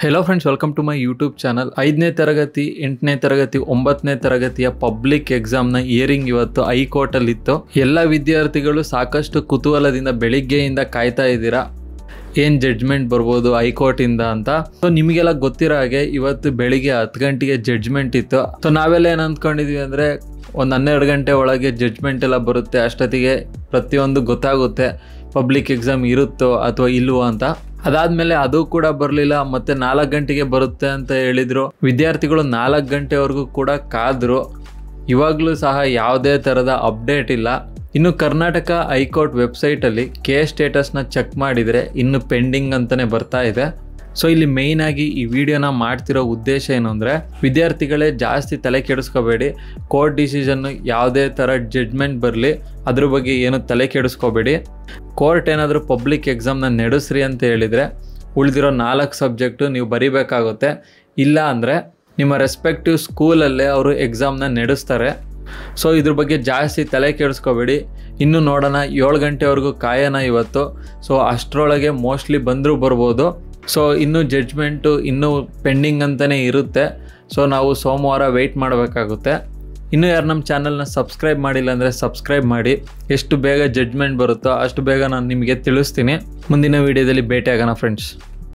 Hello friends, welcome to my YouTube channel. 5ನೇ ತರಗತಿ 8ನೇ ತರಗತಿ 9ನೇ ತರಗತಿಯ ಪಬ್ಲಿಕ್ ಎಕ್ಸಾಮ್ನ ಹಿಯರಿಂಗ್ ಇವತ್ತು ಹೈಕೋರ್ಟಲ್ಲಿತ್ತು. ಎಲ್ಲ ವಿದ್ಯಾರ್ಥಿಗಳು ಸಾಕಷ್ಟು ಕುತೂಹಲದಿಂದ ಬೆಳಿಗ್ಗೆಯಿಂದ ಕಾಯ್ತಾ ಇದ್ದೀರಾ ಏನು ಜಡ್ಜ್ಮೆಂಟ್ ಬರ್ಬೋದು ಹೈಕೋರ್ಟಿಂದ ಅಂತ. ಸೊ ನಿಮಗೆಲ್ಲ ಗೊತ್ತಿರೋ ಹಾಗೆ ಇವತ್ತು ಬೆಳಿಗ್ಗೆ 10 ಗಂಟೆಗೆ ಜಡ್ಜ್ಮೆಂಟ್ ಇತ್ತು. ಸೊ ನಾವೆಲ್ಲ ಏನು ಅಂದ್ಕೊಂಡಿದ್ವಿ ಅಂದರೆ ಒಂದು 12 ಗಂಟೆ ಒಳಗೆ ಜಡ್ಜ್ಮೆಂಟ್ ಎಲ್ಲ ಬರುತ್ತೆ, ಅಷ್ಟೊತ್ತಿಗೆ ಪ್ರತಿಯೊಂದು ಗೊತ್ತಾಗುತ್ತೆ ಪಬ್ಲಿಕ್ ಎಕ್ಸಾಮ್ ಇರುತ್ತೋ ಅಥವಾ ಇಲ್ವೋ ಅಂತ. ಅದಾದಮೇಲೆ ಅದು ಕೂಡ ಬರಲಿಲ್ಲ. ಮತ್ತೆ 4 ಗಂಟೆಗೆ ಬರುತ್ತೆ ಅಂತ ಹೇಳಿದರು. ವಿದ್ಯಾರ್ಥಿಗಳು 4 ಗಂಟೆವರೆಗೂ ಕೂಡ ಕಾದರು. ಇವಾಗಲೂ ಸಹ ಯಾವುದೇ ಥರದ ಅಪ್ಡೇಟ್ ಇಲ್ಲ. ಇನ್ನು ಕರ್ನಾಟಕ ಹೈಕೋರ್ಟ್ ವೆಬ್ಸೈಟಲ್ಲಿ ಕೇಸ್ ಸ್ಟೇಟಸ್ನ ಚೆಕ್ ಮಾಡಿದರೆ ಇನ್ನು ಪೆಂಡಿಂಗ್ ಅಂತಲೇ ಬರ್ತಾ ಇದೆ. ಸೊ ಇಲ್ಲಿ ಮೇಯ್ನ್ ಆಗಿ ಈ ವಿಡಿಯೋನ ಮಾಡ್ತಿರೋ ಉದ್ದೇಶ ಏನು ಅಂದರೆ, ವಿದ್ಯಾರ್ಥಿಗಳೇ ಜಾಸ್ತಿ ತಲೆ ಕೆಡಿಸ್ಕೋಬೇಡಿ. ಕೋರ್ಟ್ ಡಿಸಿಷನ್ನು ಯಾವುದೇ ಥರ ಜಡ್ಜ್ಮೆಂಟ್ ಬರಲಿ ಅದ್ರ ಬಗ್ಗೆ ಏನು ತಲೆ ಕೆಡಿಸ್ಕೋಬೇಡಿ. ಕೋರ್ಟ್ ಏನಾದರೂ ಪಬ್ಲಿಕ್ ಎಕ್ಸಾಮ್ನ ನಡೆಸ್ರಿ ಅಂತ ಹೇಳಿದರೆ ಉಳಿದಿರೋ 4 ಸಬ್ಜೆಕ್ಟು ನೀವು ಬರೀಬೇಕಾಗುತ್ತೆ. ಇಲ್ಲ ಅಂದರೆ ನಿಮ್ಮ ರೆಸ್ಪೆಕ್ಟಿವ್ ಸ್ಕೂಲಲ್ಲೇ ಅವರು ಎಕ್ಸಾಮ್ನ ನಡೆಸ್ತಾರೆ. ಸೊ ಇದ್ರ ಬಗ್ಗೆ ಜಾಸ್ತಿ ತಲೆ ಕೆಡಿಸ್ಕೋಬೇಡಿ. ಇನ್ನು ನೋಡೋಣ, 7 ಗಂಟೆವರೆಗೂ ಕಾಯೋಣ ಇವತ್ತು. ಸೊ ಅಷ್ಟರೊಳಗೆ ಮೋಸ್ಟ್ಲಿ ಬಂದರೂ ಬರ್ಬೋದು. ಸೊ ಇನ್ನೂ ಜಡ್ಜ್ಮೆಂಟು ಇನ್ನೂ ಪೆಂಡಿಂಗ್ ಅಂತಲೇ ಇರುತ್ತೆ. ಸೊ ನಾವು ಸೋಮವಾರ ವೆಯ್ಟ್ ಮಾಡಬೇಕಾಗುತ್ತೆ. ಇನ್ನೂ ಯಾರು ನಮ್ಮ ಚಾನಲ್ನ ಸಬ್ಸ್ಕ್ರೈಬ್ ಮಾಡಿಲ್ಲ ಅಂದರೆ ಸಬ್ಸ್ಕ್ರೈಬ್ ಮಾಡಿ. ಎಷ್ಟು ಬೇಗ ಜಡ್ಜ್ಮೆಂಟ್ ಬರುತ್ತೋ ಅಷ್ಟು ಬೇಗ ನಾನು ನಿಮಗೆ ತಿಳಿಸ್ತೀನಿ. ಮುಂದಿನ ವೀಡಿಯೋದಲ್ಲಿ ಭೇಟಿ ಆಗೋಣ ಫ್ರೆಂಡ್ಸ್.